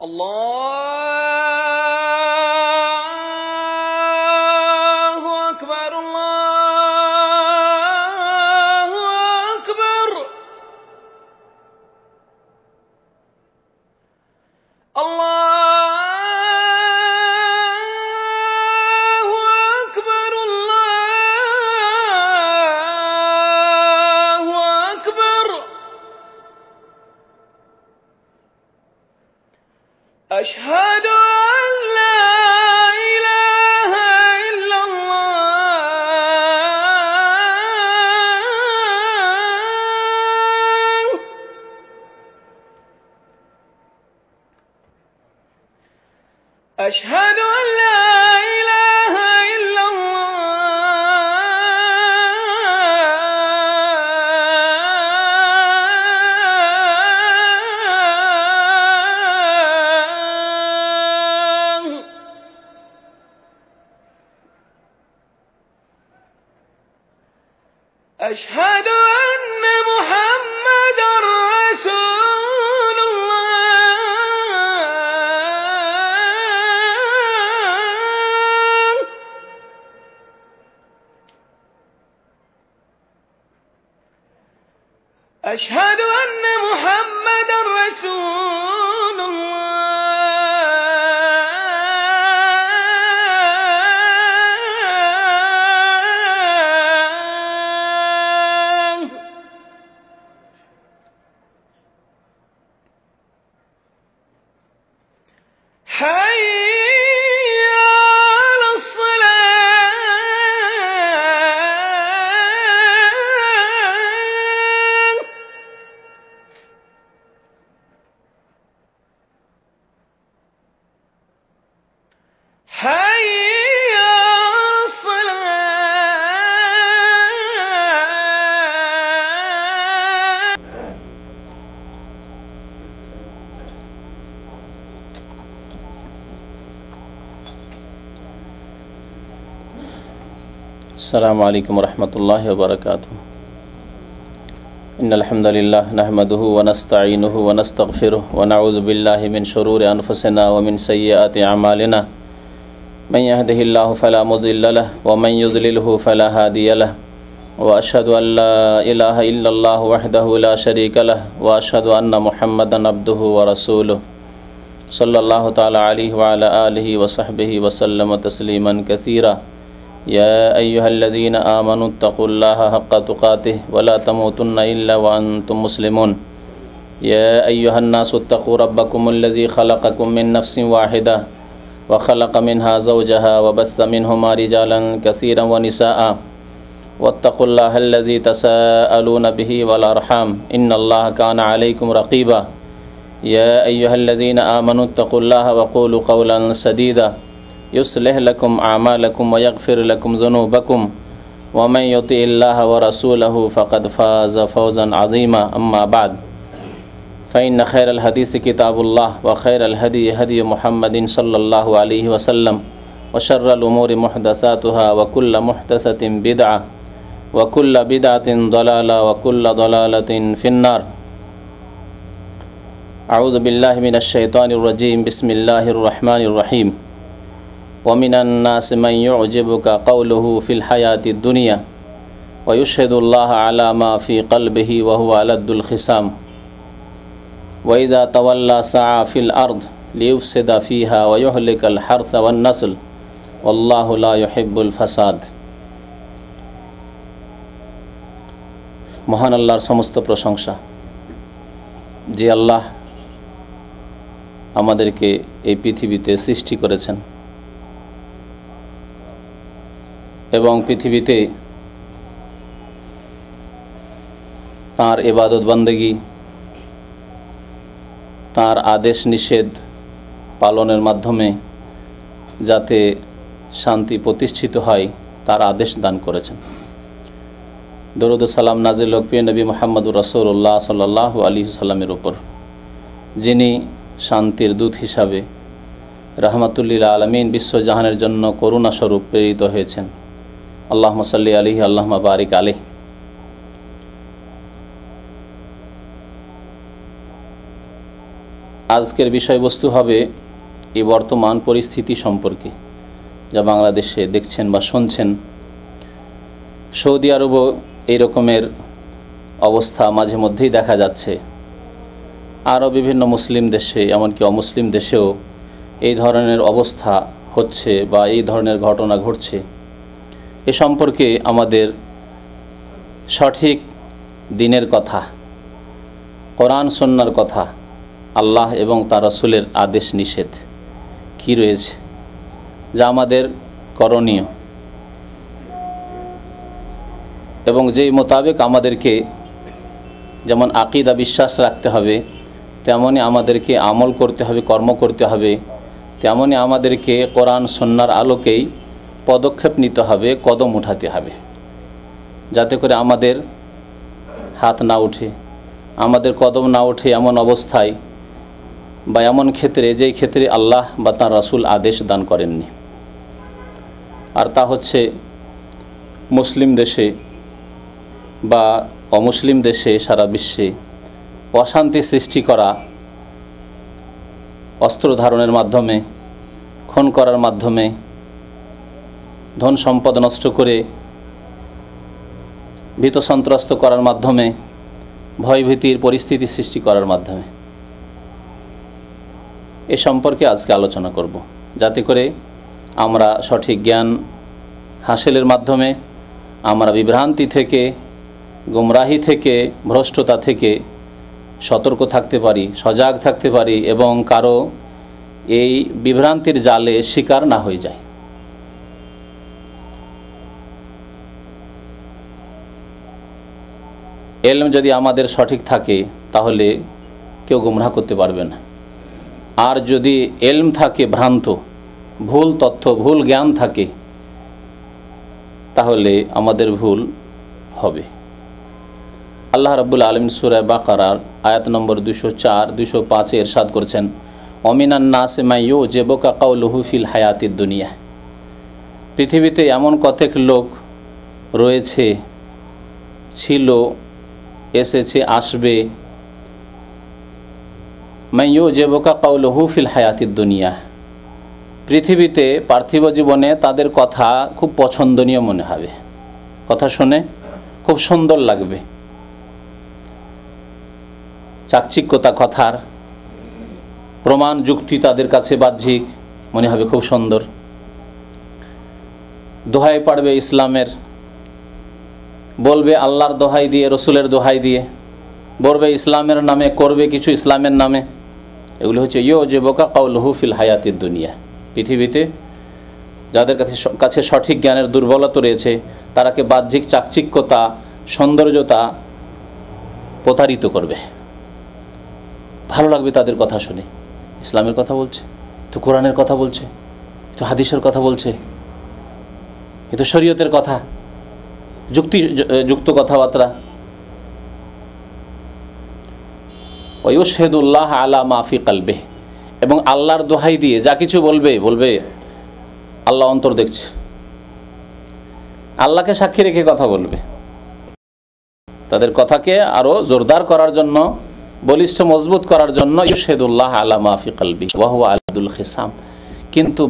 الله أكبر الله أكبر الله أكبر الله أكبر أشهد أن لا إله إلا الله أشهد أن لا إله إلا الله أشهد أن محمدا رسول الله أشهد أن محمدا رسول الله حي على الصلاة حي على الصلاة السلام عليكم ورحمة الله وبركاته. إن الحمد لله نحمده ونستعينه ونستغفره ونعوذ بالله من شرور أنفسنا ومن سيئات أعمالنا من يهده الله فلا مضل له ومن يضلله فلا هادي له وأشهد أن لا إله إلا الله وحده لا شريك له وأشهد أن محمدا عبده ورسوله صلى الله تعالى عليه وعلى آله وصحبه وسلم تسليما كثيرا. يا أيها الذين آمنوا اتقوا الله حق تقاته ولا تموتن إلا وأنتم مسلمون. يا أيها الناس اتقوا ربكم الذي خلقكم من نفس واحدة وخلق منها زوجها وبث منهما رجالا كثيرا ونساء واتقوا الله الذي تساءلون به والأرحام إن الله كان عليكم رقيبا. يا أيها الذين آمنوا اتقوا الله وقولوا قولا سديدا يصلح لكم أعمالكم ويغفر لكم ذنوبكم ومن يطع الله ورسوله فقد فاز فوزا عظيما. أما بعد فإن خير الحديث كتاب الله وخير الهدي هدي محمد صلى الله عليه وسلم وشر الأمور محدثاتها وكل محدثة بدعة وكل بدعة ضلالة وكل ضلالة في النار. أعوذ بالله من الشيطان الرجيم. بسم الله الرحمن الرحيم. ومن الناس من يعجبك قوله في الحياة الدنيا ويشهد الله على ما في قلبه وهو ألد الخصام وإذا تولى سعى في الأرض ليفسد فيها ويهلك الحرث والنسل والله لا يحب الفساد. মহান আল্লাহর সমস্ত প্রশংসা, যে আল্লাহ আমাদেরকে এই পৃথিবীতে সৃষ্টি করেছেন এবং পৃথিবীতে তাঁর ইবাদত বন্দেগী, তাঁর আদেশ নিষেধ পালনের মাধ্যমে যাতে শান্তি প্রতিষ্ঠিত হয় তার আদেশ দান করেছেন। দরুদ ও সালাম নাজিল হোক প্রিয় নবী মুহাম্মদুর রাসূলুল্লাহ সাল্লাল্লাহু আলাইহি ওয়াসাল্লামের উপর, যিনি শান্তির দূত হিসাবে রাহমাতুল্লিল আলামিন বিশ্বজাহানের জন্য করুণা স্বরূপ প্রেরিত হয়েছেন। আল্লাহুম্মা সাল্লি আলাইহি আল্লাহুম্মা বারিক আলাইহি। আজকের বিষয়বস্তু হবে এই বর্তমান পরিস্থিতি সম্পর্কে, যা বাংলাদেশে দেখছেন বা শুনছেন। সৌদি আরবও এই রকমের অবস্থা মাঝে মধ্যেই দেখা যাচ্ছে। আরও বিভিন্ন মুসলিম দেশে, এমনকি অমুসলিম দেশেও এই ধরনের অবস্থা হচ্ছে বা এই ধরনের ঘটনা ঘটছে। এ সম্পর্কে আমাদের সঠিক দিনের কথা, কোরআন সুন্নাহর কথা, আল্লাহ এবং তার রাসূলের আদেশ নিষেধ কি রয়েছে, যা আমাদের করণীয় এবং যেই মোতাবেক আমাদেরকে যেমন আকীদা বিশ্বাস রাখতে হবে, তেমনই আমাদেরকে আমল করতে হবে, কর্ম করতে হবে। তেমনই আমাদেরকে কোরআন সুন্নাহর আলোকেই পদক্ষেপ নিতে হবে, কদম উঠাতে হবে, যাতে করে আমাদের হাত না ওঠে, আমাদের কদম না ওঠে এমন অবস্থায় বা এমন ক্ষেত্রে যেই ক্ষেত্রে আল্লাহ বা তাঁর রাসূল আদেশ দান করেননি। আর তা হচ্ছে মুসলিম দেশে বা অমুসলিম দেশে, সারা বিশ্বে অশান্তি সৃষ্টি করা, অস্ত্র ধারণের মাধ্যমে, খুন করার মাধ্যমে, ধন সম্পদ নষ্ট করে ভীত সন্ত্রস্ত করার মাধ্যমে, ভয়ভীতির পরিস্থিতি সৃষ্টি করার মাধ্যমে। এ সম্পর্কে আজকে আলোচনা করব, যাতে করে আমরা সঠিক জ্ঞান হাসিলের মাধ্যমে আমরা বিভ্রান্তি থেকে, গুমরাহি থেকে, ভ্রষ্টতা থেকে সতর্ক থাকতে পারি, সজাগ থাকতে পারি এবং কারো এই বিভ্রান্তির জালে শিকার না হয়ে যায়। এলম যদি আমাদের সঠিক থাকে তাহলে কেউ গুমরাহ করতে পারবে না। আর যদি এলম থাকে ভ্রান্ত, ভুল তথ্য, ভুল জ্ঞান থাকে, তাহলে আমাদের ভুল হবে। আল্লাহ রাব্বুল আলামিন সূরা বাকারার আয়াত নম্বর 204, 205 ইরশাদ করেছেন, অমিনান নাসি মান ইউজিবুকা কাউলুহু ফিল হায়াতিদ দুনিয়া। পৃথিবীতে এমন কতক লোক রয়েছে, ছিল, এসেছে, আসবে, মান ইউজিবুকা কাউলুহু ফিল হায়াতিদ দুনিয়া, পৃথিবীতে পার্থিব জীবনে তাদের কথা খুব পছন্দনীয় মনে হবে, কথা শুনে খুব সুন্দর লাগবে, চাকচিক্যতা কথার, প্রমাণ যুক্তি তাদের কাছে বাহ্যিক মনে হবে খুব সুন্দর, দোহাই পাড়বে ইসলামের, বলবে আল্লাহর দোহাই দিয়ে, রসুলের দোহাই দিয়ে, বলবে ইসলামের নামে, করবে কিছু ইসলামের নামে। এগুলো হচ্ছে ইউজিবুকা কাউলুহু ফিল হায়াতিদ দুনিয়া। পৃথিবীতে যাদের কাছে সঠিক জ্ঞানের দুর্বলতা রয়েছে, তারাকে বাহ্যিক চাকচিক্যতা, সৌন্দর্যতা প্রতারিত করবে। ভালো লাগবে তাদের কথা শুনে, ইসলামের কথা বলছে, তো কোরআনের কথা বলছে, তো হাদিসের কথা বলছে, এ তো শরীয়তের কথা, যুক্ত কথাবার্তা। ওয়ায়ুশহিদুল্লাহ আলা মা ফি কলবিহি, এবং আল্লাহর দোহাই দিয়ে যা কিছু বলবে আল্লাহ অন্তর দেখছে, আল্লাহকে সাক্ষী রেখে কথা বলবে। তাদের কথাকে আরো জোরদার করার জন্য, বলিষ্ঠ মজবুত করার জন্য ইউশহিদুল্লাহ আলা মা ফি কলবিহি ওয়া হুয়া আলাদুল খিসাম। কিন্তু